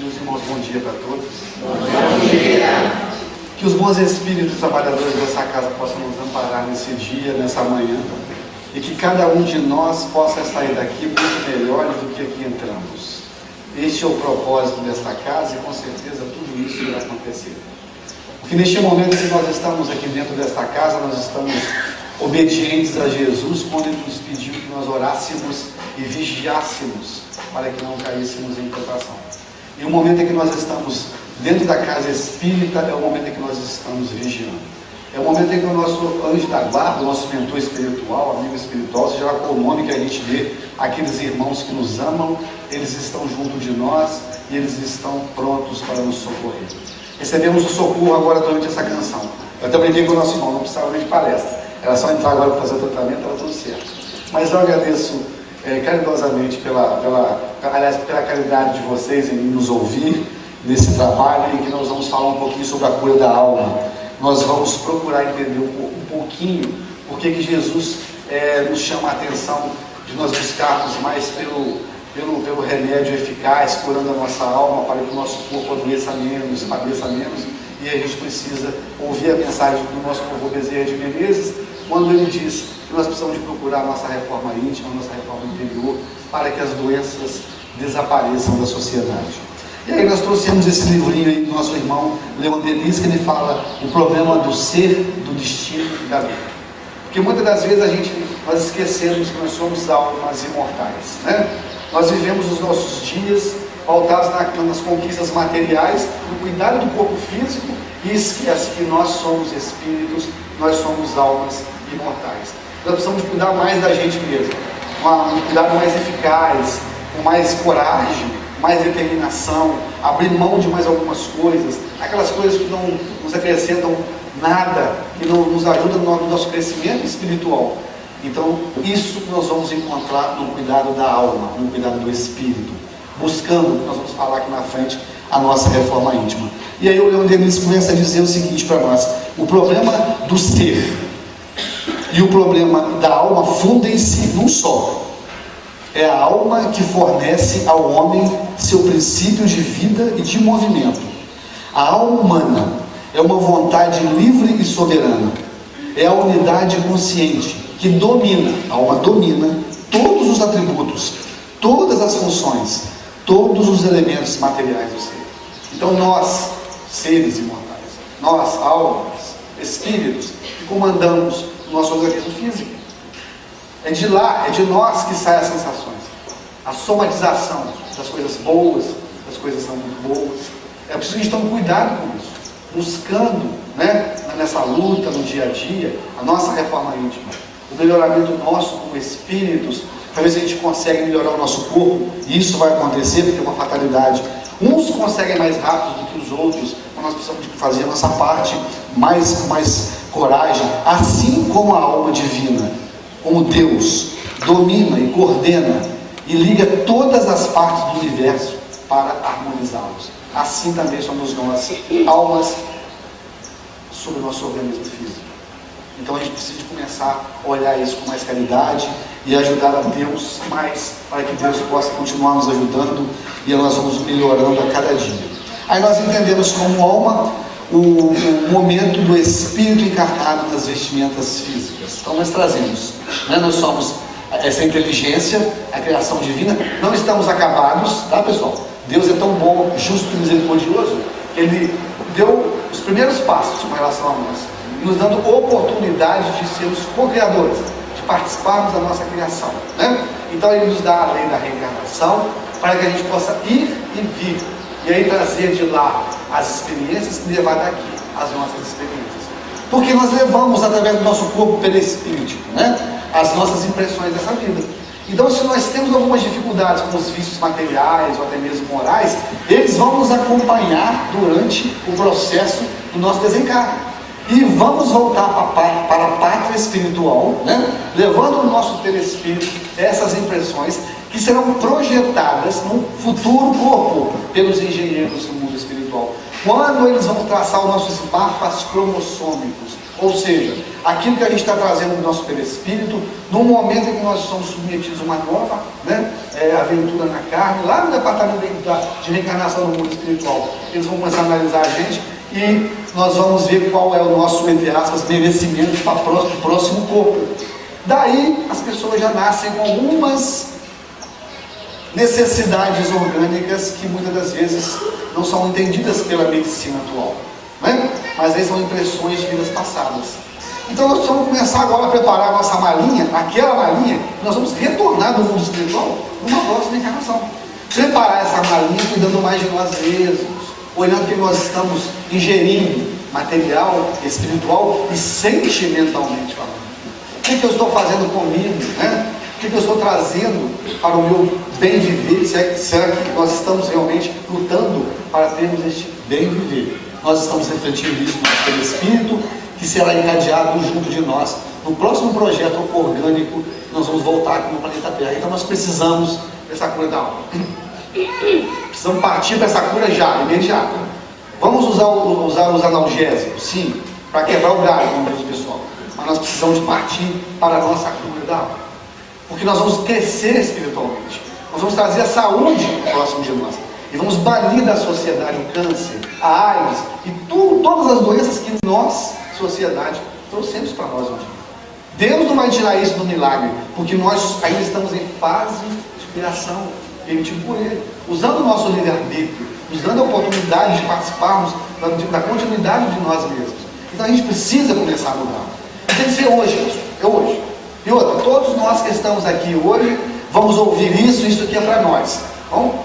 Meus irmãos, bom dia para todos. Bom dia. Que os bons espíritos trabalhadores dessa casa possam nos amparar nesse dia, nessa manhã, e que cada um de nós possa sair daqui muito melhores do que aqui entramos. Este é o propósito desta casa e com certeza tudo isso irá acontecer. Porque neste momento que nós estamos aqui dentro desta casa, nós estamos obedientes a Jesus quando Ele nos pediu que nós orássemos e vigiássemos para que não caíssemos em tentação. E o momento em que nós estamos dentro da casa espírita é o momento em que nós estamos vigiando. É o momento em que o nosso anjo da guarda, o nosso mentor espiritual, amigo espiritual, seja lá qual o nome que a gente dê, aqueles irmãos que nos amam, eles estão junto de nós e eles estão prontos para nos socorrer. Recebemos o socorro agora durante essa canção. Eu também digo com o nosso irmão, não precisava nem de palestra. Era só entrar agora para fazer o tratamento, estava tudo certo. Mas eu agradeço caridosamente pela caridade de vocês em nos ouvir nesse trabalho, em que nós vamos falar um pouquinho sobre a cura da alma. Nós vamos procurar entender um pouquinho por que Jesus nos chama a atenção de nós buscarmos mais pelo remédio eficaz, curando a nossa alma, para que o nosso corpo adoeça menos, padeça menos. E a gente precisa ouvir a mensagem do nosso professor Bezerra de Menezes, quando ele diz que nós precisamos de procurar a nossa reforma íntima, a nossa reforma interior, para que as doenças desapareçam da sociedade. E aí nós trouxemos esse livrinho aí do nosso irmão Leon Denis, que ele fala o problema do ser, do destino e da vida. Porque muitas das vezes nós esquecemos que nós somos almas imortais, né? Nós vivemos os nossos dias pautados nas conquistas materiais, no cuidado do corpo físico, e esquece que nós somos espíritos, nós somos almas imortais. Nós precisamos cuidar mais da gente mesmo, um cuidado mais eficaz, com mais coragem, mais determinação, abrir mão de mais algumas coisas, aquelas coisas que não nos acrescentam nada, que não nos ajudam no nosso crescimento espiritual. Então, isso nós vamos encontrar no cuidado da alma, no cuidado do espírito, buscando, nós vamos falar aqui na frente, a nossa reforma íntima. E aí o Leon Denis começa a dizer o seguinte para nós: o problema do ser e o problema da alma fundem-se num só. É a alma que fornece ao homem seu princípio de vida e de movimento. A alma humana é uma vontade livre e soberana. É a unidade consciente que domina, a alma domina todos os atributos, todas as funções, todos os elementos materiais do ser. Então nós, seres imortais, nós, almas, espíritos, que comandamos o nosso organismo físico. É de lá, é de nós que saem as sensações. A somatização das coisas boas, das coisas não muito boas. É preciso a gente tomar cuidado com isso, buscando, né, nessa luta, no dia a dia, a nossa reforma íntima, o melhoramento nosso como espíritos, para ver se a gente consegue melhorar o nosso corpo. E isso vai acontecer porque é uma fatalidade. Uns conseguem mais rápido do que os outros, mas nós precisamos de fazer a nossa parte, mais coragem, assim como a alma divina, como Deus domina e coordena e liga todas as partes do universo para harmonizá-los. Assim também somos nós, almas sobre o nosso organismo físico. Então a gente precisa de começar a olhar isso com mais caridade e ajudar a Deus mais, para que Deus possa continuar nos ajudando e nós vamos melhorando a cada dia. Aí nós entendemos como alma o momento do espírito encarnado nas vestimentas físicas. Então nós trazemos, né? Nós somos essa inteligência, a criação divina, não estamos acabados, tá, pessoal? Deus é tão bom, justo e misericordioso, que Ele deu os primeiros passos com relação a nós, nos dando oportunidade de sermos co-criadores, de participarmos da nossa criação, né? Então Ele nos dá a lei da reencarnação, para que a gente possa ir e vir, e aí trazer de lá as experiências e levar daqui as nossas experiências. Porque nós levamos através do nosso corpo perispírito, né, as nossas impressões dessa vida. Então, se nós temos algumas dificuldades com os vícios materiais ou até mesmo morais, eles vão nos acompanhar durante o processo do nosso desencarne. E vamos voltar para a pátria espiritual, né, levando no nosso perispírito essas impressões que serão projetadas no futuro corpo pelos engenheiros do mundo espiritual. Quando eles vão traçar os nossos mapas cromossômicos, Ou seja, aquilo que a gente está trazendo do nosso perispírito, no momento em que nós somos submetidos a uma nova, né, aventura na carne, lá no departamento de reencarnação no mundo espiritual, eles vão começar a analisar a gente e nós vamos ver qual é o nosso, entre aspas, merecimento para o próximo corpo. Daí as pessoas já nascem com algumas necessidades orgânicas que muitas das vezes não são entendidas pela medicina atual, né? Mas aí são impressões de vidas passadas. Então nós precisamos começar agora a preparar a nossa malinha, aquela malinha, que nós vamos retornar do mundo espiritual numa próxima encarnação. Preparar essa malinha cuidando mais de nós mesmos, olhando que nós estamos ingerindo material, espiritual e sentimentalmente falando. O que eu estou fazendo comigo, né? O que eu estou trazendo para o meu bem viver? Será que nós estamos realmente lutando para termos este bem viver? Nós estamos refletindo isso pelo Espírito, que será encadeado junto de nós no próximo projeto orgânico que nós vamos voltar aqui no planeta Terra. Então nós precisamos dessa cura da alma. Precisamos partir para essa cura já, imediata. Vamos usar os analgésicos, sim, para quebrar o galho, como diz o pessoal. Mas nós precisamos de partir para a nossa cura da alma. Porque nós vamos crescer espiritualmente. Nós vamos trazer a saúde próximo de nós. E vamos banir da sociedade o câncer, a AIDS e todas as doenças que nós, sociedade, trouxemos para nós um dia. Deus não vai tirar isso do milagre, porque nós ainda estamos em fase de criação, permitido por Ele. Usando o nosso livre-arbítrio, usando a oportunidade de participarmos da continuidade de nós mesmos. Então a gente precisa começar a mudar. E tem que ser hoje, pessoal. É hoje. E outra, todos nós que estamos aqui hoje, vamos ouvir isso aqui é para nós.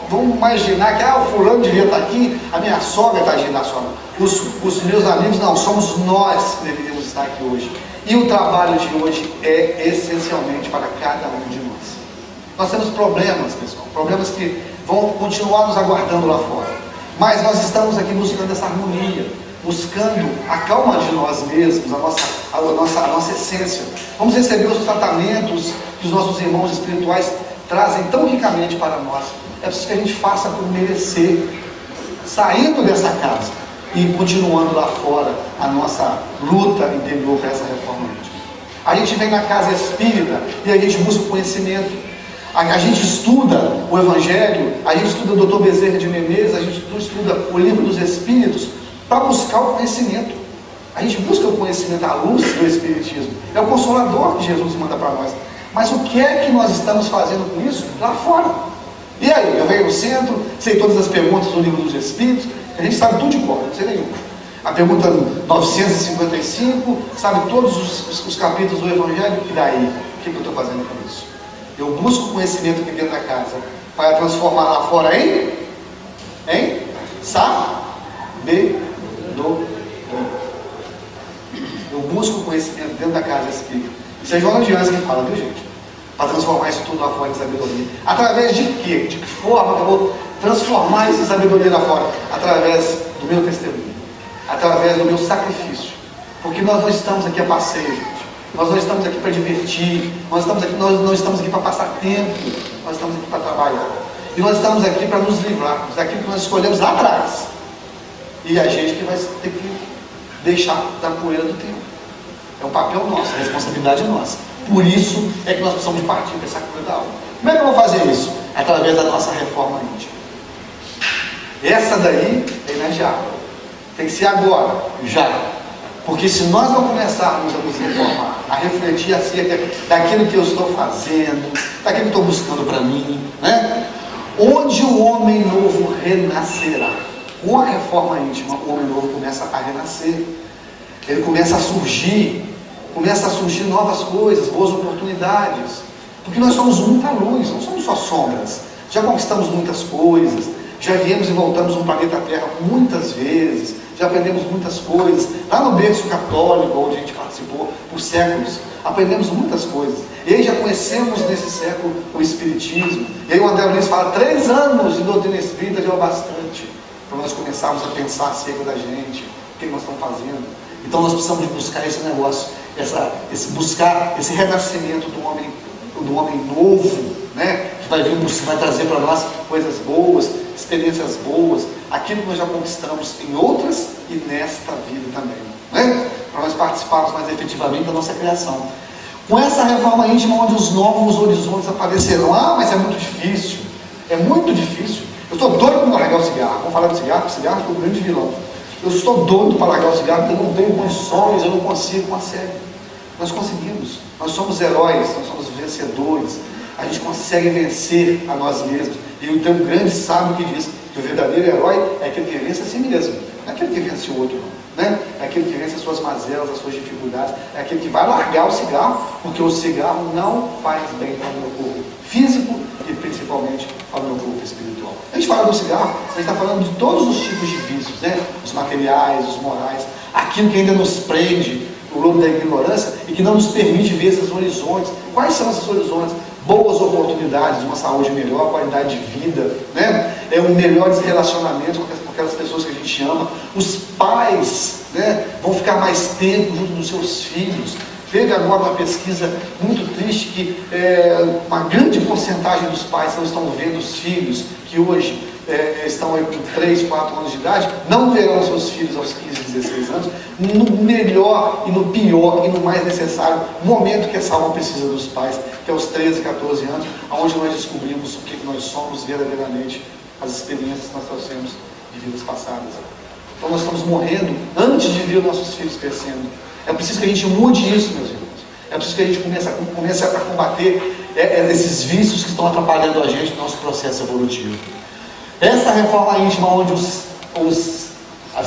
Vamos imaginar que o fulano devia estar aqui, a minha sogra está agindo na sogra. Os meus amigos, não, somos nós que deveríamos estar aqui hoje. E o trabalho de hoje é essencialmente para cada um de nós. Nós temos problemas, pessoal, problemas que vão continuar nos aguardando lá fora. Mas nós estamos aqui buscando essa harmonia, buscando a calma de nós mesmos, a nossa essência. Vamos receber os tratamentos que os nossos irmãos espirituais trazem tão ricamente para nós. É preciso que a gente faça por merecer, saindo dessa casa e continuando lá fora a nossa luta interior para essa reforma íntima. A gente vem na casa espírita e a gente busca o conhecimento. A gente estuda o Evangelho, a gente estuda o Dr. Bezerra de Menezes, a gente estuda o Livro dos Espíritos para buscar o conhecimento. A gente busca o conhecimento à luz do Espiritismo. É o Consolador que Jesus manda para nós. Mas o que é que nós estamos fazendo com isso lá fora? E aí, eu venho no centro, sei todas as perguntas do Livro dos Espíritos, a gente sabe tudo de cor, não sei nenhuma. A pergunta 955, sabe todos os capítulos do Evangelho, e daí? O que eu estou fazendo com isso? Eu busco conhecimento aqui dentro da casa, para transformar lá fora em sabedoria. Eu busco conhecimento dentro da casa espírita. Isso é Joana de Anjos que fala, viu gente? Para transformar isso tudo lá fora em sabedoria. Através de quê? De que forma que eu vou transformar essa sabedoria lá fora? Através do meu testemunho. Através do meu sacrifício. Porque nós não estamos aqui a passeio, gente. Nós não estamos aqui para divertir. Nós não estamos aqui para passar tempo. Nós estamos aqui para trabalhar. E nós estamos aqui para nos livrarmos daquilo que nós escolhemos lá atrás. E a gente que vai ter que deixar da poeira do tempo. É um papel nosso, a responsabilidade é nossa. Por isso é que nós precisamos de partir dessa cura da alma. Como é que eu vou fazer isso? Através da nossa reforma íntima. Essa daí é imediata. Tem que ser agora, já. Porque se nós não começarmos a nos reformar, a refletir acerca daquilo que eu estou fazendo, daquilo que estou buscando para mim, né? Onde o homem novo renascerá. Com a reforma íntima, o homem novo começa a renascer. Ele começa a surgir novas coisas, boas oportunidades. Porque nós somos muita luz, não somos só sombras. Já conquistamos muitas coisas, já viemos e voltamos no planeta Terra muitas vezes, já aprendemos muitas coisas. Lá no berço católico, onde a gente participou por séculos, aprendemos muitas coisas. E aí já conhecemos nesse século o Espiritismo. E aí o André Luiz fala, 3 anos de doutrina espírita já é o bastante para nós começarmos a pensar acerca da gente, o que nós estamos fazendo. Então nós precisamos de buscar esse negócio, buscar esse renascimento do homem novo, né? Que vai trazer para nós coisas boas, experiências boas, aquilo que nós já conquistamos em outras e nesta vida também, né? para nós participarmos mais efetivamente da nossa criação. Com essa reforma íntima, onde os novos horizontes aparecerão. Ah, mas é muito difícil. É muito difícil. Eu estou doido para largar o cigarro. Vamos falar do cigarro, porque o cigarro é o grande vilão. Eu estou doido para largar o cigarro, porque eu não tenho condições, eu não consigo, uma série. Nós conseguimos. Nós somos heróis, nós somos vencedores. A gente consegue vencer a nós mesmos. E tem um grande sábio que diz que o verdadeiro herói é aquele que vence a si mesmo. Não é aquele que vence o outro, não. Né? É aquele que vence as suas mazelas, as suas dificuldades. É aquele que vai largar o cigarro, porque o cigarro não faz bem para o meu corpo físico e principalmente para o meu corpo espiritual. A gente fala do cigarro, a gente está falando de todos os tipos de vícios, né? Os materiais, os morais, aquilo que ainda nos prende, o lobo da ignorância, e que não nos permite ver esses horizontes. Quais são esses horizontes? Boas oportunidades, uma saúde melhor, qualidade de vida, né? Melhores relacionamentos com aquelas pessoas que a gente ama. Os pais, né, vão ficar mais tempo junto dos seus filhos. Teve agora uma pesquisa muito triste que uma grande porcentagem dos pais não estão vendo os filhos que hoje estão aí com 3, 4 anos de idade, não verão seus filhos aos 15, 16 anos, no melhor e no pior e no mais necessário momento que essa alma precisa dos pais, que é aos 13, 14 anos, onde nós descobrimos o que nós somos verdadeiramente, as experiências que nós trouxemos de vidas passadas. Então nós estamos morrendo antes de ver nossos filhos crescendo. É preciso que a gente mude isso, meus irmãos. É preciso que a gente comece a combater esses vícios que estão atrapalhando a gente no nosso processo evolutivo. Essa reforma íntima, onde as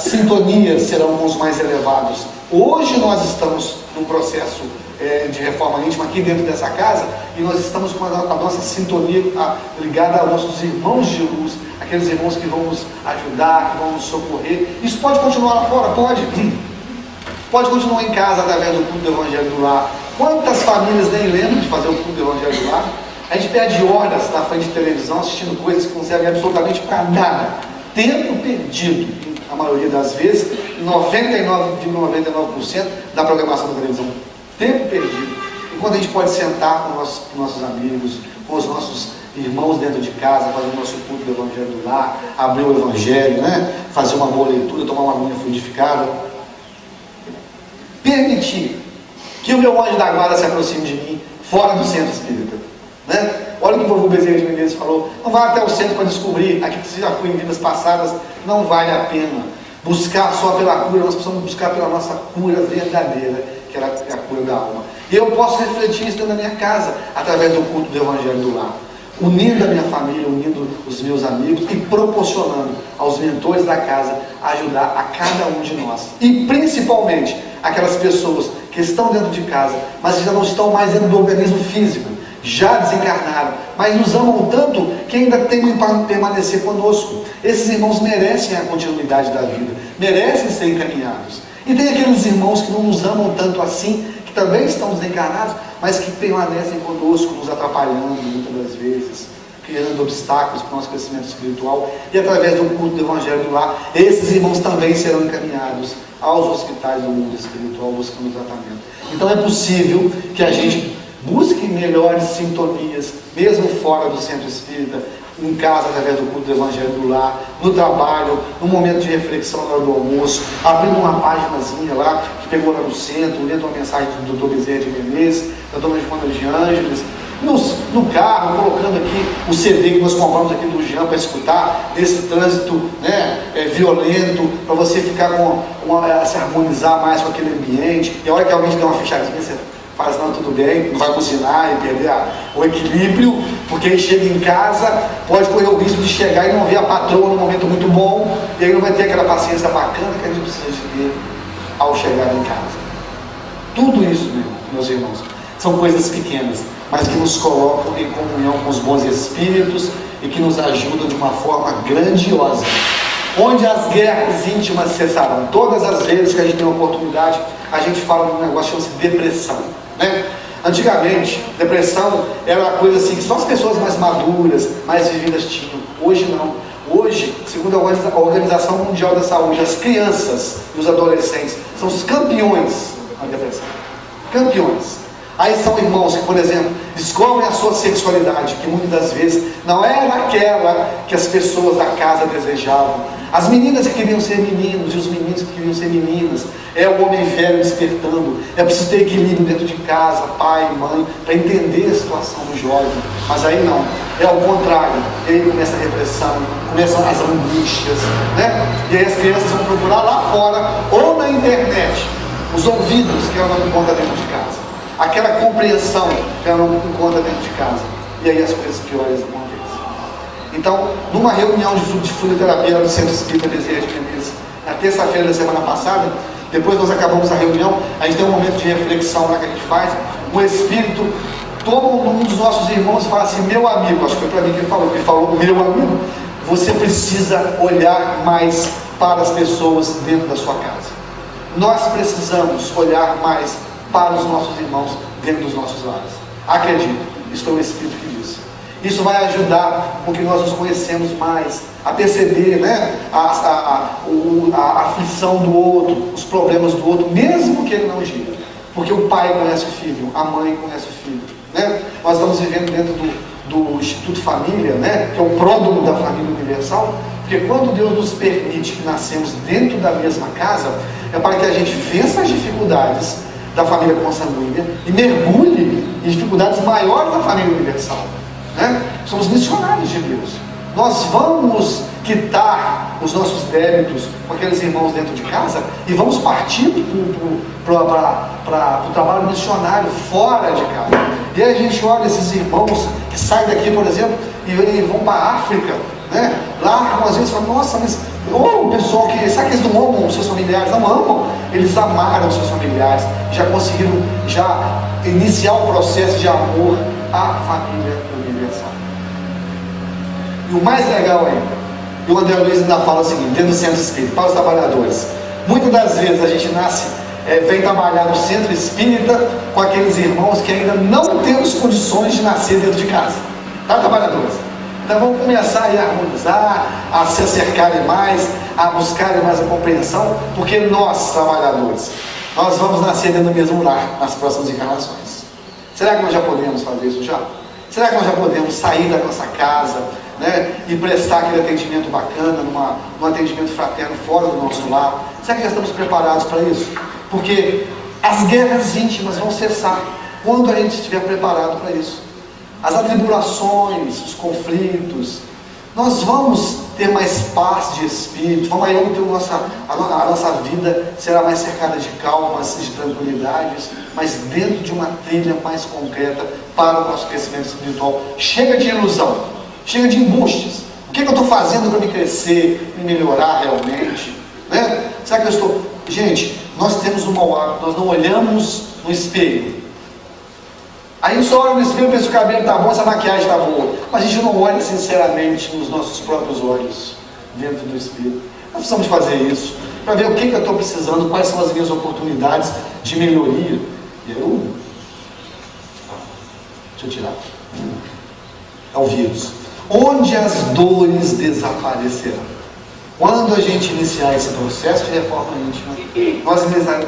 sintonias serão com os mais elevados. Hoje nós estamos num processo de reforma íntima aqui dentro dessa casa, e nós estamos com a nossa sintonia ligada aos nossos irmãos de luz, aqueles irmãos que vão nos ajudar, que vão nos socorrer. Isso pode continuar lá fora? Pode. Pode continuar em casa através do culto do Evangelho do Lar. Quantas famílias nem lembram de fazer o culto do Evangelho do Lar? A gente perde horas na frente de televisão assistindo coisas que não servem absolutamente para nada. Tempo perdido, a maioria das vezes, 99,99% da programação da televisão. Tempo perdido. E quando a gente pode sentar com nossos amigos, com os nossos irmãos dentro de casa, fazer o nosso culto do Evangelho do Lar, abrir o Evangelho, né? Fazer uma boa leitura, tomar uma aguinha fluidificada. Permitir que o meu anjo da guarda se aproxime de mim fora do centro espírita, né? Olha o que o vovô Bezerra de Menezes falou: não vai até o centro para descobrir aquilo que você já foi em vidas passadas, não vale a pena buscar só pela cura. Nós precisamos buscar pela nossa cura verdadeira, que é a cura da alma. E eu posso refletir isso dentro da minha casa através do culto do Evangelho do Lar, unindo a minha família, unindo os meus amigos e proporcionando aos mentores da casa ajudar a cada um de nós, e principalmente aquelas pessoas que estão dentro de casa, mas que já não estão mais dentro do organismo físico, já desencarnaram, mas nos amam tanto que ainda temem permanecer conosco. Esses irmãos merecem a continuidade da vida, merecem ser encaminhados. E tem aqueles irmãos que não nos amam tanto assim, que também estão desencarnados, mas que permanecem conosco, nos atrapalhando muitas das vezes, criando obstáculos para o nosso crescimento espiritual. E através do culto do Evangelho do Lar, esses irmãos também serão encaminhados aos hospitais do mundo espiritual, buscando tratamento. Então é possível que a gente busque melhores sintonias, mesmo fora do centro espírita, em casa, através do culto do Evangelho do Lar, no trabalho, no momento de reflexão na hora do almoço, abrindo uma páginazinha lá, que pegou lá no centro, lendo uma mensagem do Dr. Bezerra de Menezes, da Dona Joana de Ângeles, no carro, colocando aqui o CD que nós compramos aqui do Jean para escutar, nesse trânsito, né, violento, para você ficar se harmonizar mais com aquele ambiente. E a hora que alguém te dá uma fechadinha, você faz: não, tudo bem, não vai buzinar e perder o equilíbrio, porque aí chega em casa, pode correr o risco de chegar e não ver a patroa num momento muito bom, e aí não vai ter aquela paciência bacana que a gente precisa de ter ao chegar em casa. Tudo isso, meus irmãos, são coisas pequenas, mas que nos colocam em comunhão com os bons espíritos e que nos ajudam de uma forma grandiosa, onde as guerras íntimas cessarão. Todas as vezes que a gente tem a oportunidade, a gente fala de um negócio que chama-se depressão, né? Antigamente, depressão era uma coisa assim que só as pessoas mais maduras, mais vividas tinham. Hoje não. Hoje, segundo a Organização Mundial da Saúde, as crianças e os adolescentes são os campeões da depressão. Campeões. Aí são irmãos que, por exemplo, descobrem a sua sexualidade, que muitas das vezes não era aquela que as pessoas da casa desejavam. As meninas que queriam ser meninos e os meninos que queriam ser meninas. É o homem velho despertando. É preciso ter equilíbrio dentro de casa, pai, mãe, para entender a situação do jovem. Mas aí não, é ao contrário. E aí começa a repressão, começam as angústias, né? E aí as crianças vão procurar lá fora ou na internet os ouvidos que ela não encontra dentro de casa, aquela compreensão que ela não encontra dentro de casa. E aí as coisas piores acontecem. Então, numa reunião de fluidoterapia do Centro Espírita Bezerra de Menezes, na terça-feira da semana passada, depois nós acabamos a reunião, a gente tem um momento de reflexão lá que a gente faz, um espírito toma um dos nossos irmãos e fala assim: meu amigo, acho que foi para mim que ele falou, meu amigo, você precisa olhar mais para as pessoas dentro da sua casa. Nós precisamos olhar mais para os nossos irmãos dentro dos nossos lares. Acredito, isso foi o Espírito que disse. Isso vai ajudar com que nós nos conhecemos mais, a perceber, né, a aflição do outro, os problemas do outro, mesmo que ele não diga. Porque o pai conhece o filho, a mãe conhece o filho. Né? Nós estamos vivendo dentro do Instituto Família, né, que é o pródomo da família universal, porque quando Deus nos permite que nascemos dentro da mesma casa, é para que a gente vença as dificuldades da família consanguínea e mergulhe em dificuldades maiores da família universal. Né? Somos missionários de Deus. Nós vamos quitar os nossos débitos com aqueles irmãos dentro de casa e vamos partir para o trabalho missionário fora de casa. E aí a gente olha esses irmãos que saem daqui, por exemplo, e vão para a África, né? Lá, às vezes, falam: nossa, mas o pessoal que, sabe que eles não amam os seus familiares? Não amam, eles amaram os seus familiares, já conseguiram iniciar o processo de amor à família universal. E o mais legal ainda, e o André Luiz ainda fala o seguinte, dentro do Centro Espírita, para os trabalhadores: muitas das vezes a gente vem trabalhar no Centro Espírita com aqueles irmãos que ainda não temos condições de nascer dentro de casa, tá, trabalhadores? Então vamos começar a harmonizar, a se acercarem mais, a buscarem mais a compreensão, porque nós, trabalhadores, nós vamos nascer dentro do mesmo lar nas próximas encarnações. Será que nós já podemos fazer isso já? Será que nós já podemos sair da nossa casa, né, e prestar aquele atendimento bacana, num atendimento fraterno fora do nosso lar? Será que já estamos preparados para isso? Porque as guerras íntimas vão cessar quando a gente estiver preparado para isso. As atribulações, os conflitos, nós vamos ter mais paz de espírito, a nossa vida será mais cercada de calmas e de tranquilidades, mas dentro de uma trilha mais concreta para o nosso crescimento espiritual. Chega de ilusão, chega de embustes. O que eu estou fazendo para me crescer, me melhorar realmente? Né? Será que eu estou... Gente, nós temos um mau hábito, nós não olhamos no espelho. Aí só olha no espelho e pensa: o cabelo está bom, essa maquiagem está boa. Mas a gente não olha sinceramente nos nossos próprios olhos, dentro do espelho. Nós precisamos fazer isso, para ver o que eu estou precisando, quais são as minhas oportunidades de melhoria. Deixa eu tirar. É o vírus. Onde as dores desaparecerão. Quando a gente iniciar esse processo de reforma íntima, nós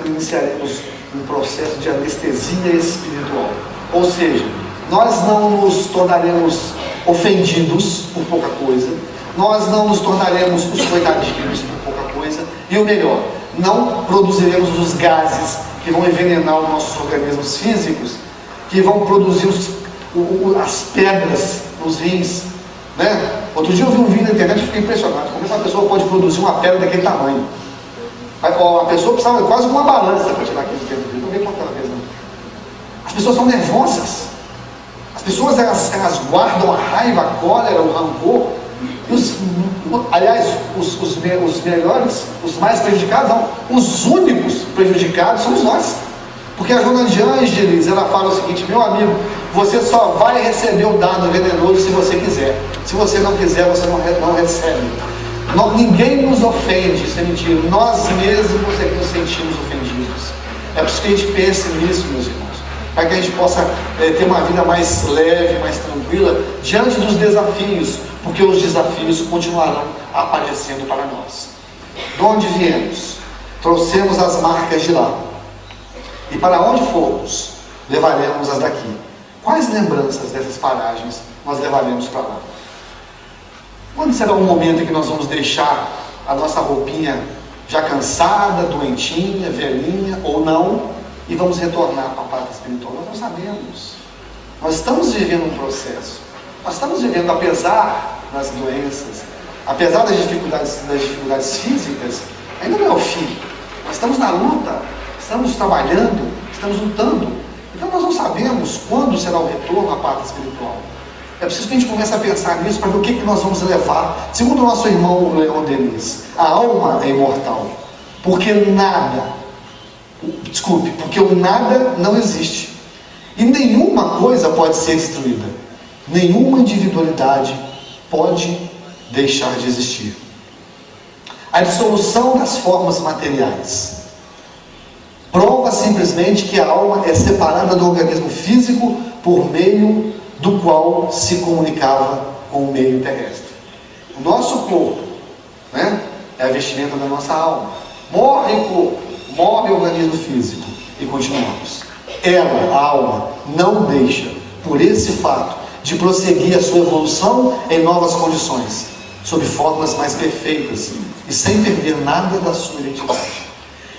iniciaremos um processo de anestesia espiritual. Ou seja, nós não nos tornaremos ofendidos por pouca coisa, nós não nos tornaremos os coitadinhos por pouca coisa, e o melhor, não produziremos os gases que vão envenenar os nossos organismos físicos, que vão produzir as pedras nos rins, né? Outro dia eu vi um vídeo na internet e fiquei impressionado como essa pessoa pode produzir uma pedra daquele tamanho. A pessoa precisava quase de uma balança para tirar aquele pedro. Não vê quanto ela pesa. As pessoas são nervosas. As pessoas elas guardam a raiva, a cólera, o rancor. Aliás, os melhores, os mais prejudicados, não, os únicos prejudicados somos nós. Porque a Joana de Ângeles, ela fala o seguinte: meu amigo, você só vai receber o dado venenoso se você quiser. Se você não quiser, você não recebe. Ninguém nos ofende, isso é mentira. Nós mesmos é que nos sentimos ofendidos. É preciso que a gente pense nisso, meus irmãos, para que a gente possa ter uma vida mais leve, mais tranquila, diante dos desafios, porque os desafios continuarão aparecendo para nós. De onde viemos? Trouxemos as marcas de lá. E para onde formos, levaremos as daqui? Quais lembranças dessas paragens nós levaremos para lá? Quando será o momento em que nós vamos deixar a nossa roupinha já cansada, doentinha, velhinha ou não, e vamos retornar para a pátria espiritual? Nós não sabemos. Nós estamos vivendo um processo. Nós estamos vivendo, apesar das doenças, apesar das dificuldades físicas, ainda não é o fim. Nós estamos na luta, estamos trabalhando, estamos lutando. Então nós não sabemos quando será o retorno à pátria espiritual. É preciso que a gente comece a pensar nisso para ver o que nós vamos levar. Segundo o nosso irmão Leon Denis, a alma é imortal. Porque o nada não existe. E nenhuma coisa pode ser destruída. Nenhuma individualidade pode deixar de existir. A dissolução das formas materiais prova simplesmente que a alma é separada do organismo físico por meio do qual se comunicava com o meio terrestre. O nosso corpo, né, é a vestimenta da nossa alma. Morre o corpo, morre o organismo físico e continuamos. Ela, a alma, não deixa, por esse fato, de prosseguir a sua evolução em novas condições, sob formas mais perfeitas e sem perder nada da sua identidade.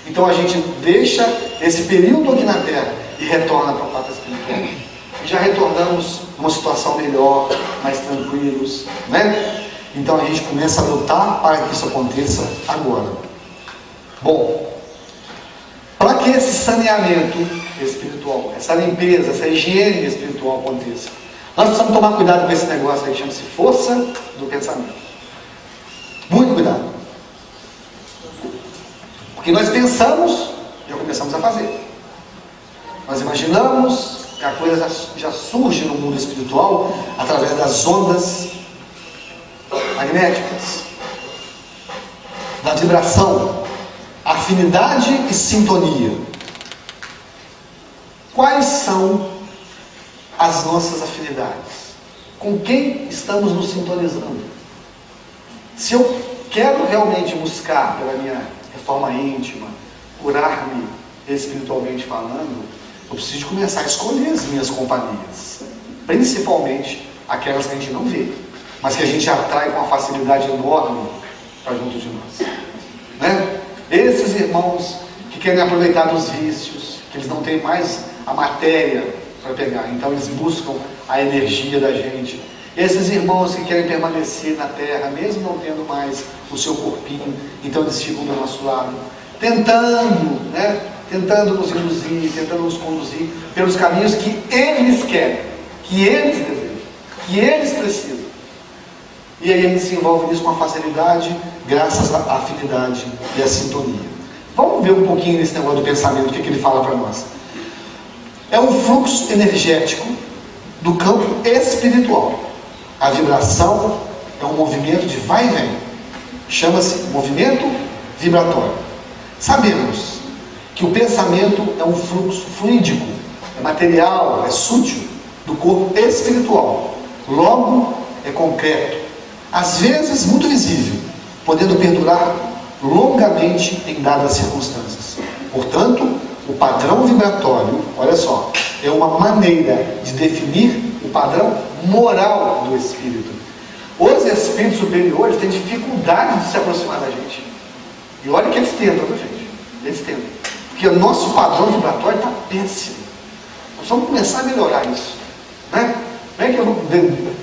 Então a gente deixa esse período aqui na Terra e retorna para a pátria espiritual. E já retornamos numa situação melhor, mais tranquilos, né? Então a gente começa a lutar para que isso aconteça agora. Bom, para que esse saneamento espiritual, essa limpeza, essa higiene espiritual aconteça, nós precisamos tomar cuidado com esse negócio aí que chama-se força do pensamento. Muito cuidado. Porque nós pensamos, já começamos a fazer. Nós imaginamos que a coisa já surge no mundo espiritual através das ondas magnéticas, da vibração, afinidade e sintonia. Quais são as nossas afinidades? Com quem estamos nos sintonizando? Se eu quero realmente buscar pela minha reforma íntima, curar-me espiritualmente falando, eu preciso começar a escolher as minhas companhias, principalmente aquelas que a gente não vê, mas que a gente atrai com uma facilidade enorme para junto de nós, né? Esses irmãos que querem aproveitar dos vícios, que eles não têm mais a matéria para pegar, então eles buscam a energia da gente. Esses irmãos que querem permanecer na Terra, mesmo não tendo mais o seu corpinho, então eles ficam do nosso lado, tentando, né? Tentando nos induzir, tentando nos conduzir pelos caminhos que eles querem, que eles desejam, que eles precisam. E aí a gente se envolve nisso com uma facilidade, graças à afinidade e à sintonia. Vamos ver um pouquinho nesse negócio do pensamento, o que ele fala para nós. É um fluxo energético do campo espiritual. A vibração é um movimento de vai e vem. Chama-se movimento vibratório. Sabemos que o pensamento é um fluxo fluídico, é material, é sutil, do corpo espiritual. Logo, é concreto, às vezes muito visível, podendo perdurar longamente em dadas circunstâncias. Portanto, o padrão vibratório, olha só, é uma maneira de definir o padrão moral do espírito. Os espíritos superiores têm dificuldade de se aproximar da gente. E olha que eles tentam, viu, gente? Eles tentam. Porque o nosso padrão vibratório está péssimo. Nós vamos começar a melhorar isso, né? Como é que eu vou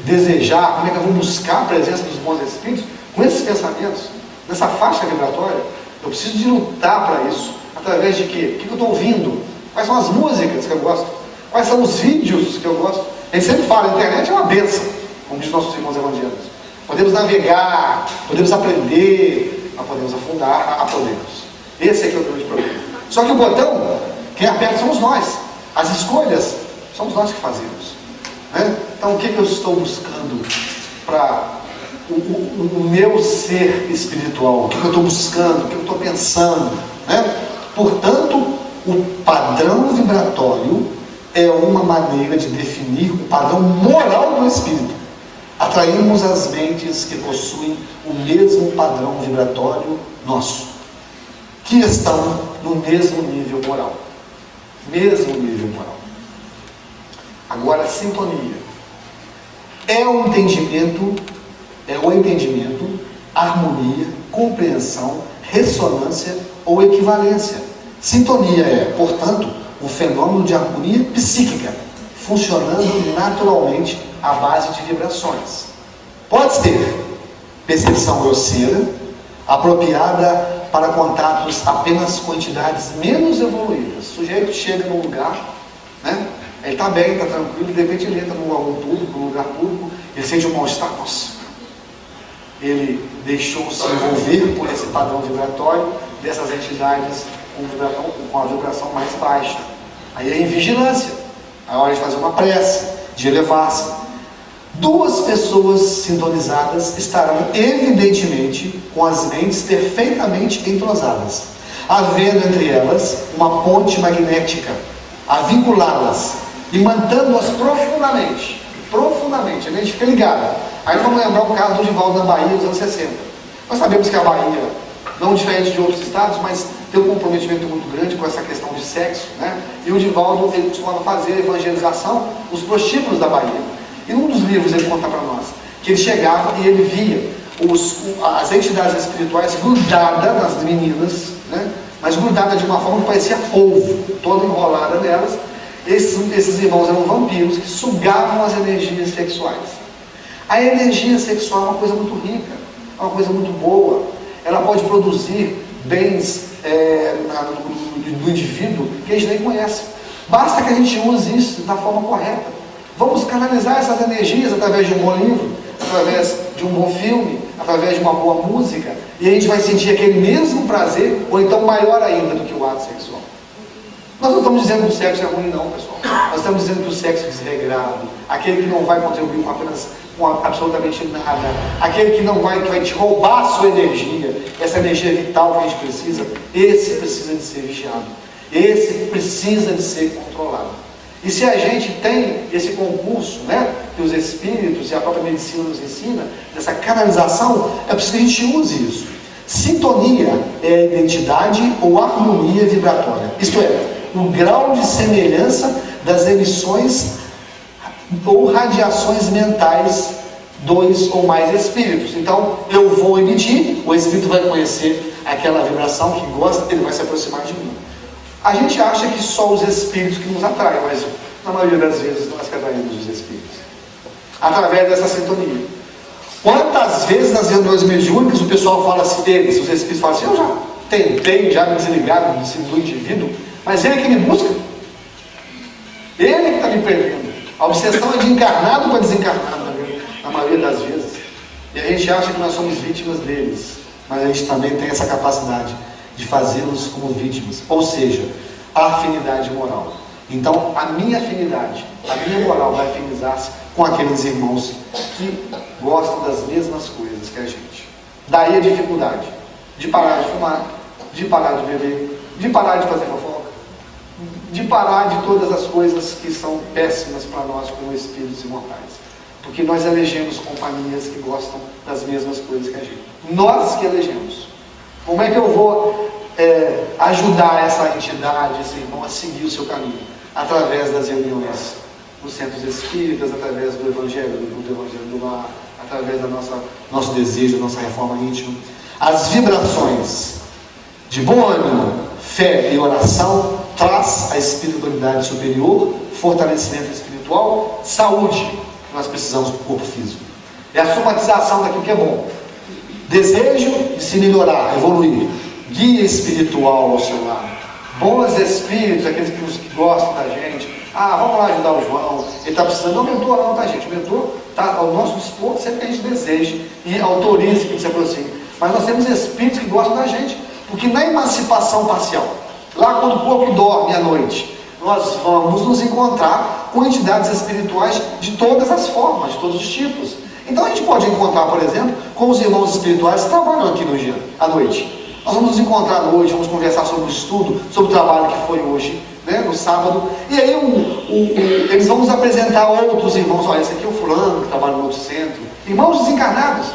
desejar, como é que eu vou buscar a presença dos bons espíritos com esses pensamentos, nessa faixa vibratória? Eu preciso de lutar para isso. Através de quê? O que eu estou ouvindo? Quais são as músicas que eu gosto? Quais são os vídeos que eu gosto? A gente sempre fala, a internet é uma bênção, como diz nossos irmãos evangélicos. Podemos navegar, podemos aprender, mas podemos afundar, podemos. Esse é que é o grande problema. Só que o botão, quem aperta somos nós. As escolhas, somos nós que fazemos, né? Então, o que eu estou buscando para o meu ser espiritual? O que eu estou buscando? O que eu estou pensando, né? Portanto, o padrão vibratório é uma maneira de definir o padrão moral do espírito. Atraímos as mentes que possuem o mesmo padrão vibratório nosso, que estão no mesmo nível moral. Mesmo nível moral. Agora, sintonia é o entendimento, harmonia, compreensão, ressonância ou equivalência. Sintonia é, portanto, um fenômeno de harmonia psíquica, funcionando naturalmente à base de vibrações. Pode ter percepção grosseira, apropriada para contatos apenas com entidades menos evoluídas. O sujeito chega num lugar, né? Ele está bem, está tranquilo, de repente ele entra num lugar público, ele sente um mal-estar, nossa. Ele deixou-se envolver por esse padrão vibratório dessas entidades com a vibração mais baixa. Aí é em vigilância, a hora de fazer uma prece, de elevar-se. Duas pessoas sintonizadas estarão evidentemente com as mentes perfeitamente entrosadas, havendo entre elas uma ponte magnética a vinculá-las e mantendo-as profundamente, a gente fica ligado. Aí vamos lembrar o caso do Divaldo na Bahia nos anos 60. Nós sabemos que a Bahia, não diferente de outros estados, mas tem um comprometimento muito grande com essa questão de sexo, né? E o Divaldo, ele costumava fazer a evangelização dos prostíbulos da Bahia. E num dos livros ele conta para nós que ele chegava e ele via as entidades espirituais grudadas nas meninas, né? Mas grudadas de uma forma que parecia polvo, toda enrolada nelas. Esses irmãos eram vampiros que sugavam as energias sexuais. A energia sexual é uma coisa muito rica, é uma coisa muito boa. Ela pode produzir bens do indivíduo que a gente nem conhece. Basta que a gente use isso da forma correta. Vamos canalizar essas energias através de um bom livro, através de um bom filme, através de uma boa música, e a gente vai sentir aquele mesmo prazer, ou então maior ainda do que o ato sexual. Nós não estamos dizendo que o sexo é ruim não, pessoal. Nós estamos dizendo que o sexo é desregrado, aquele que não vai contribuir com absolutamente nada, aquele que vai te roubar a sua energia, essa energia vital que a gente precisa, esse precisa de ser vigiado, esse precisa de ser controlado. E se a gente tem esse concurso, né, que os espíritos e a própria medicina nos ensina, dessa canalização, é preciso que a gente use isso. Sintonia é a identidade ou harmonia vibratória, isto é, o grau de semelhança das emissões ou radiações mentais dois ou mais espíritos. Então, eu vou emitir, o espírito vai conhecer aquela vibração que gosta, ele vai se aproximar de mim. A gente acha que só os espíritos que nos atraem, mas na maioria das vezes nós que atraímos os espíritos através dessa sintonia. Quantas vezes nas reuniões mediúnicas o pessoal fala assim, os espíritos falam assim, eu já tentei já me desligar do indivíduo, mas ele que me busca, ele que está me prendendo. A obsessão é de encarnado para desencarnado, na maioria das vezes. E a gente acha que nós somos vítimas deles, mas a gente também tem essa capacidade de fazê-los como vítimas, ou seja, a afinidade moral. Então, a minha afinidade, a minha moral vai afinizar-se com aqueles irmãos que gostam das mesmas coisas que a gente. Daí a dificuldade de parar de fumar, de parar de beber, de parar de fazer fofoca, de parar de todas as coisas que são péssimas para nós como espíritos imortais. Porque nós elegemos companhias que gostam das mesmas coisas que a gente. Nós que elegemos. Como é que eu vou ajudar essa entidade, esse irmão, a seguir o seu caminho? Através das reuniões nos centros espíritas, através do Evangelho do Lar, através do nosso desejo, da nossa reforma íntima. As vibrações de bom ânimo, fé e oração traz a espiritualidade superior, fortalecimento espiritual, saúde que nós precisamos para o corpo físico. É a somatização daquilo que é bom. Desejo de se melhorar, evoluir. Guia espiritual ao seu lado. Bons espíritos, aqueles que gostam da gente. Vamos lá ajudar o João. Ele está precisando. Não, o mentor não, tá, gente? O mentor está ao nosso dispor sempre que a gente deseje e autorize que ele se aproxime. Mas nós temos espíritos que gostam da gente. Porque na emancipação parcial, lá quando o corpo dorme à noite, nós vamos nos encontrar com entidades espirituais de todas as formas, de todos os tipos. Então a gente pode encontrar, por exemplo, com os irmãos espirituais que trabalham aqui no dia, à noite. Nós vamos nos encontrar à noite, vamos conversar sobre o estudo, sobre o trabalho que foi hoje, né, no sábado. E aí eles vão nos apresentar outros irmãos. Olha, esse aqui é o fulano que trabalha no outro centro. Irmãos desencarnados.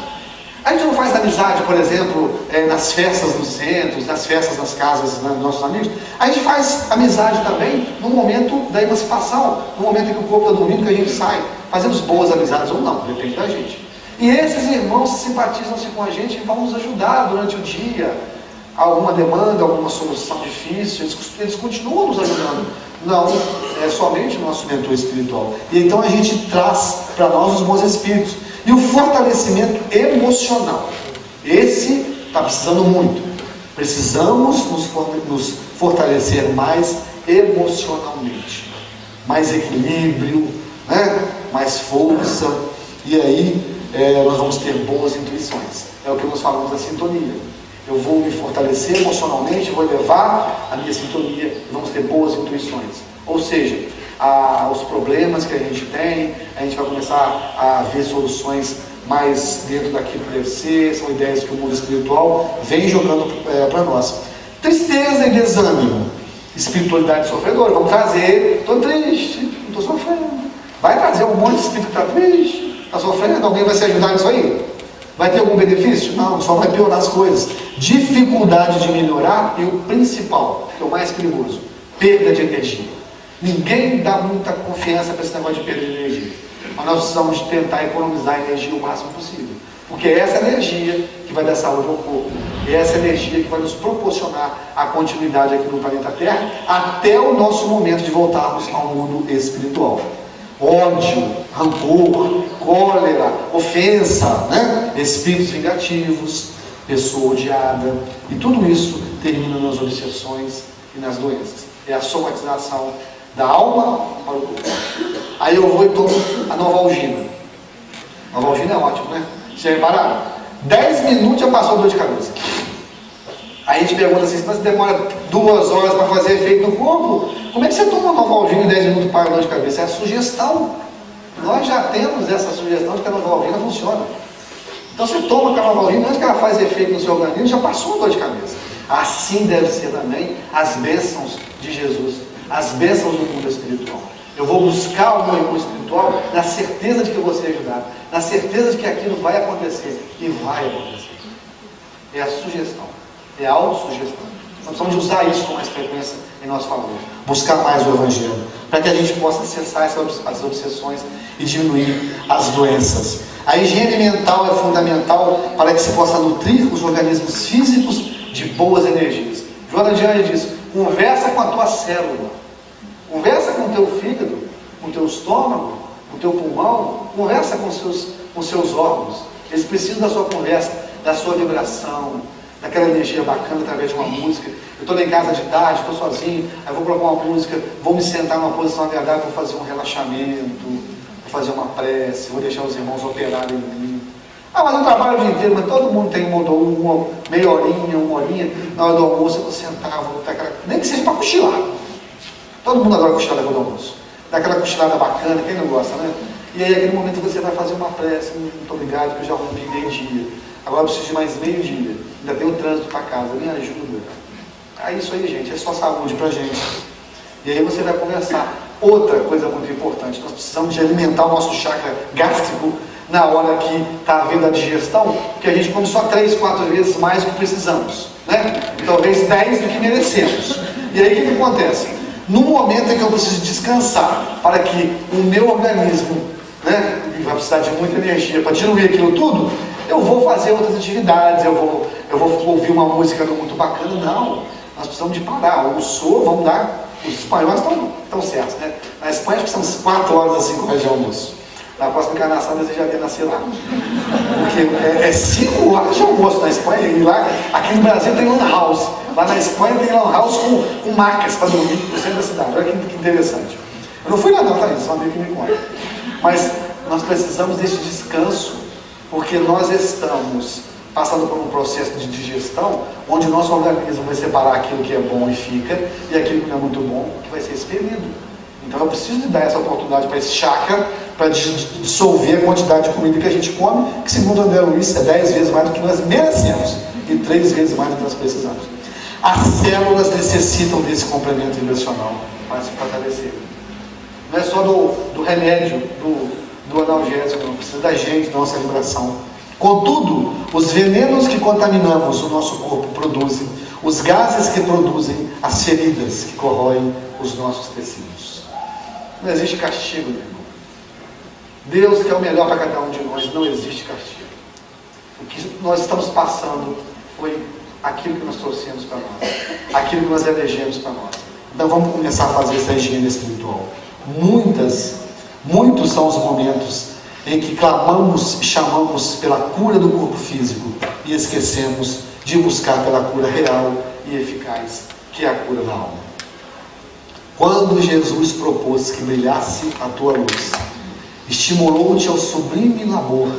A gente não faz amizade, por exemplo, nas festas nos centros, nas festas nas casas dos nossos amigos. A gente faz amizade também no momento da emancipação, no momento em que o corpo está dormindo, que a gente sai. Fazemos boas amizades ou não, depende da gente. E esses irmãos simpatizam-se com a gente e vão nos ajudar durante o dia. Alguma demanda, alguma solução difícil, eles continuam nos ajudando. Não é somente o nosso mentor espiritual. E então a gente traz para nós os bons espíritos. E o fortalecimento emocional. Esse está precisando muito. Precisamos nos fortalecer mais emocionalmente. Mais equilíbrio, né? Mais força. E aí nós vamos ter boas intuições. É o que nós falamos da sintonia. Eu vou me fortalecer emocionalmente, vou elevar a minha sintonia e vamos ter boas intuições. Ou seja, os problemas que a gente tem, a gente vai começar a ver soluções mais dentro daquilo que deve ser, são ideias que o mundo espiritual vem jogando para nós. Tristeza e desânimo, espiritualidade sofredora, vamos trazer, estou triste, não estou sofrendo. Vai trazer um monte de espírito que está triste, está sofrendo, alguém vai se ajudar nisso aí? Vai ter algum benefício? Não, só vai piorar as coisas. Dificuldade de melhorar e o principal, que é o mais perigoso, perda de energia. Ninguém dá muita confiança para esse negócio de perda de energia. Mas nós precisamos tentar economizar energia o máximo possível. Porque é essa energia que vai dar saúde ao corpo. É essa energia que vai nos proporcionar a continuidade aqui no planeta Terra até o nosso momento de voltarmos ao mundo espiritual. Ódio, rancor, cólera, ofensa, né? Espíritos vingativos, pessoa odiada, e tudo isso termina nas obsessões e nas doenças. É a somatização da alma para o corpo. Aí eu vou e tomo a Novalgina. Novalgina é ótimo, né? Vocês repararam? 10 minutos já passou a dor de cabeça. Aí a gente pergunta assim, mas demora 2 horas para fazer efeito no corpo? Como é que você toma uma Novalgina em 10 minutos para a dor de cabeça? É a sugestão. Nós já temos essa sugestão de que a Novalgina funciona. Então você toma a Novalgina, antes que ela faz efeito no seu organismo, já passou a dor de cabeça. Assim deve ser também as bênçãos de Jesus, as bênçãos do mundo espiritual. Eu vou buscar o meu irmão espiritual na certeza de que eu vou ser ajudado, na certeza de que aquilo vai acontecer, e vai acontecer. É a sugestão, é a autossugestão. Nós precisamos de usar isso com mais frequência em nosso favor, buscar mais o Evangelho, para que a gente possa cessar as obsessões e diminuir as doenças. A higiene mental é fundamental para que se possa nutrir os organismos físicos de boas energias. Joana de Anjos diz, conversa com a tua célula, conversa com o teu fígado, com o teu estômago, com o teu pulmão, conversa com os seus órgãos. Eles precisam da sua conversa, da sua vibração, daquela energia bacana através de uma música. Eu estou em casa de tarde, estou sozinho, aí vou colocar uma música, vou me sentar numa posição agradável, vou fazer um relaxamento, vou fazer uma prece, vou deixar os irmãos operarem em mim. Ah, mas eu trabalho o dia inteiro, mas todo mundo tem uma meia horinha, 1 horinha, na hora do almoço eu vou sentar, vou botar aquela... Nem que seja para cochilar. Todo mundo adora cochilar depois do almoço. Dá aquela cochilada bacana, quem não gosta, né? E aí, naquele momento, você vai fazer uma prece, muito obrigado, que eu já rompi meio-dia. Agora eu preciso de mais meio-dia. Ainda tem o trânsito para casa, me ajuda. É isso aí, gente, é só saúde pra gente. E aí você vai conversar. Outra coisa muito importante, nós precisamos de alimentar o nosso chakra gástrico na hora que está havendo a digestão, porque a gente come só 3, 4 vezes mais do que precisamos, né? Talvez 10 do que merecemos. E aí o que acontece? No momento em que eu preciso descansar, para que o meu organismo, né, vai precisar de muita energia para diluir aquilo tudo, eu vou fazer outras atividades, eu vou ouvir uma música muito bacana. Não, nós precisamos de parar. Vamos dar, os espanhóis estão certos, né? Na Espanha acho que são 4 horas às 5 horas de almoço. Na próxima encarnação eu já ter nascido lá. Porque é 5 horas de almoço na Espanha, e lá, aqui no Brasil tem lan house. Lá na Espanha tem lan house com macas para dormir no centro da cidade. Olha que interessante. Eu não fui lá não, tá? Só meio que me conta. Mas nós precisamos desse descanso, porque nós estamos passando por um processo de digestão, onde o nosso organismo vai separar aquilo que é bom e fica, e aquilo que não é muito bom, que vai ser expelido. Então eu preciso de dar essa oportunidade para esse chakra, para dissolver a quantidade de comida que a gente come, que segundo André Luiz é 10 vezes mais do que nós merecemos, e 3 vezes mais do que nós precisamos. As células necessitam desse complemento vibracional para se fortalecer. Não é só do remédio, do analgésico, não. Precisa da gente, da nossa vibração. Contudo, os venenos que contaminamos o nosso corpo produzem, os gases que produzem as feridas que corroem os nossos tecidos. Não existe castigo, meu irmão. Deus quer o melhor para cada um de nós, não existe castigo. O que nós estamos passando foi aquilo que nós trouxemos para nós, aquilo que nós elegemos para nós. Então vamos começar a fazer essa higiene espiritual. Muitos são os momentos em que clamamos e chamamos pela cura do corpo físico e esquecemos de buscar pela cura real e eficaz, que é a cura da alma. Quando Jesus propôs que brilhasse a tua luz, estimulou-te ao sublime labor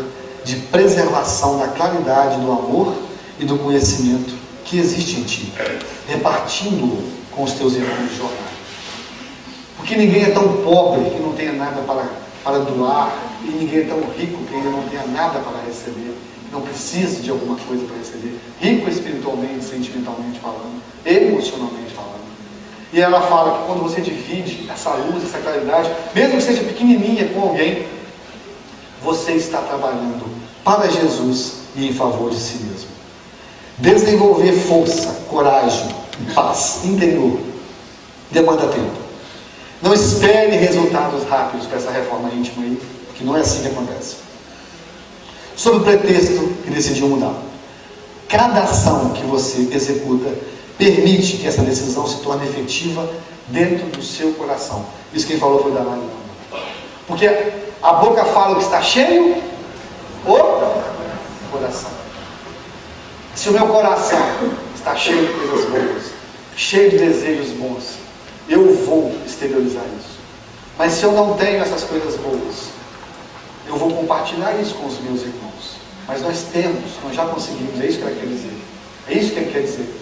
de preservação da claridade do amor e do conhecimento que existe em ti, repartindo-o com os teus irmãos de jornada. Porque ninguém é tão pobre que não tenha nada para doar, e ninguém é tão rico que ainda não tenha nada para receber, não precise de alguma coisa para receber, rico espiritualmente, sentimentalmente falando, emocionalmente falando. E ela fala que quando você divide essa luz, essa claridade, mesmo que seja pequenininha com alguém, você está trabalhando para Jesus e em favor de si mesmo. Desenvolver força, coragem e paz interior demanda tempo. Não espere resultados rápidos para essa reforma íntima aí, que não é assim que acontece. Sob o pretexto que decidiu mudar. Cada ação que você executa permite que essa decisão se torne efetiva dentro do seu coração. Isso quem falou foi Dalai Lama. Porque a boca fala o que está cheio, o coração. Se o meu coração está cheio de coisas boas, cheio de desejos bons, eu vou exteriorizar isso. Mas se eu não tenho essas coisas boas, eu vou compartilhar isso com os meus irmãos. Mas nós já conseguimos, é isso que ela quer dizer. É isso que ele quer dizer.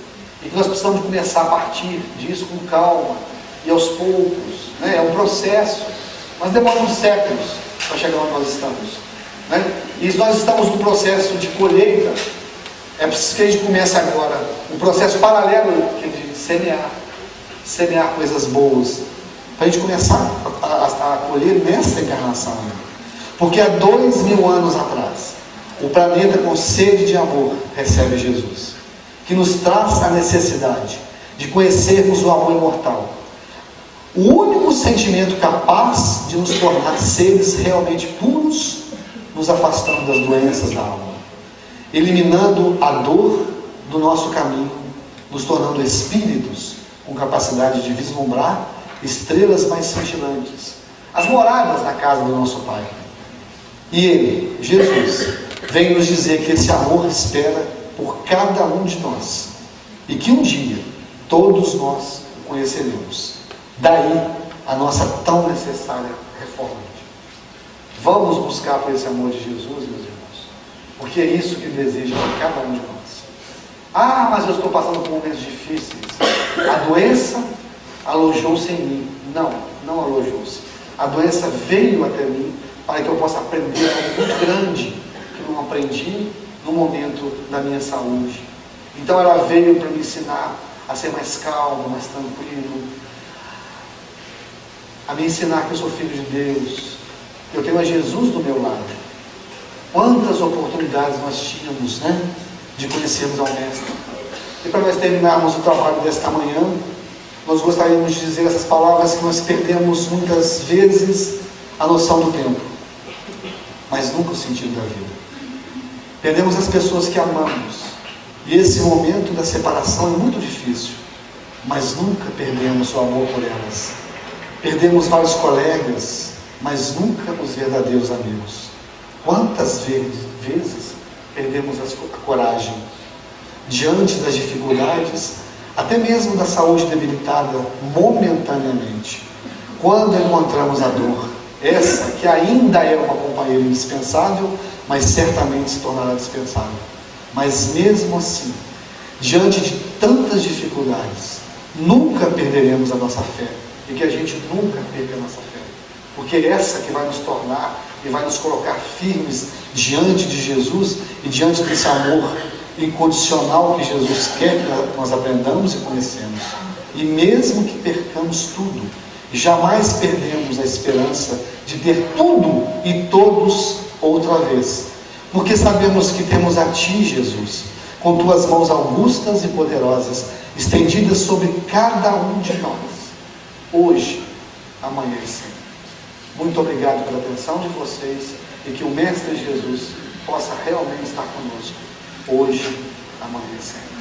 E que nós precisamos começar a partir disso com calma e aos poucos. Né? É um processo. Nós demoramos séculos para chegar onde nós estamos. Né? E nós estamos no processo de colheita. É preciso que a gente comece agora um processo paralelo que é de semear coisas boas, para a gente começar a colher nessa encarnação. Porque há 2000 anos atrás, o planeta com sede de amor recebe Jesus, que nos traz a necessidade de conhecermos o amor imortal, o único sentimento capaz de nos tornar seres realmente puros, nos afastando das doenças da alma, eliminando a dor do nosso caminho, nos tornando espíritos com capacidade de vislumbrar estrelas mais cintilantes, as moradas na casa do nosso Pai. E Ele, Jesus, vem nos dizer que esse amor espera por cada um de nós e que um dia todos nós o conheceremos. Daí a nossa tão necessária reforma. Vamos buscar por esse amor de Jesus, meus irmãos, porque é isso que Ele deseja para cada um de nós. Ah, mas eu estou passando por momentos difíceis. A doença alojou-se em mim. Não alojou-se. A doença veio até mim para que eu possa aprender algo muito grande que eu não aprendi no momento da minha saúde. Então ela veio para me ensinar a ser mais calmo, mais tranquilo, a me ensinar que eu sou filho de Deus, que eu tenho a Jesus do meu lado. Quantas oportunidades nós tínhamos, né, de conhecermos ao Mestre. E para nós terminarmos o trabalho desta manhã, nós gostaríamos de dizer essas palavras que nós perdemos muitas vezes a noção do tempo, mas nunca o sentido da vida. Perdemos as pessoas que amamos, e esse momento da separação é muito difícil, mas nunca perdemos o amor por elas. Perdemos vários colegas, mas nunca os verdadeiros amigos. Quantas vezes perdemos a coragem diante das dificuldades, até mesmo da saúde debilitada momentaneamente, quando encontramos a dor, essa que ainda é uma companheira indispensável, mas certamente se tornará dispensável. Mas mesmo assim, diante de tantas dificuldades, nunca perderemos a nossa fé, e que a gente nunca perca a nossa fé, porque é essa que vai nos tornar e vai nos colocar firmes diante de Jesus e diante desse amor incondicional que Jesus quer que nós aprendamos e conhecemos. E mesmo que percamos tudo, jamais perdemos a esperança de ter tudo e todos outra vez, porque sabemos que temos a Ti, Jesus, com Tuas mãos augustas e poderosas, estendidas sobre cada um de nós, hoje, amanhã e sempre. Muito obrigado pela atenção de vocês, e que o Mestre Jesus possa realmente estar conosco, hoje, amanhã e sempre.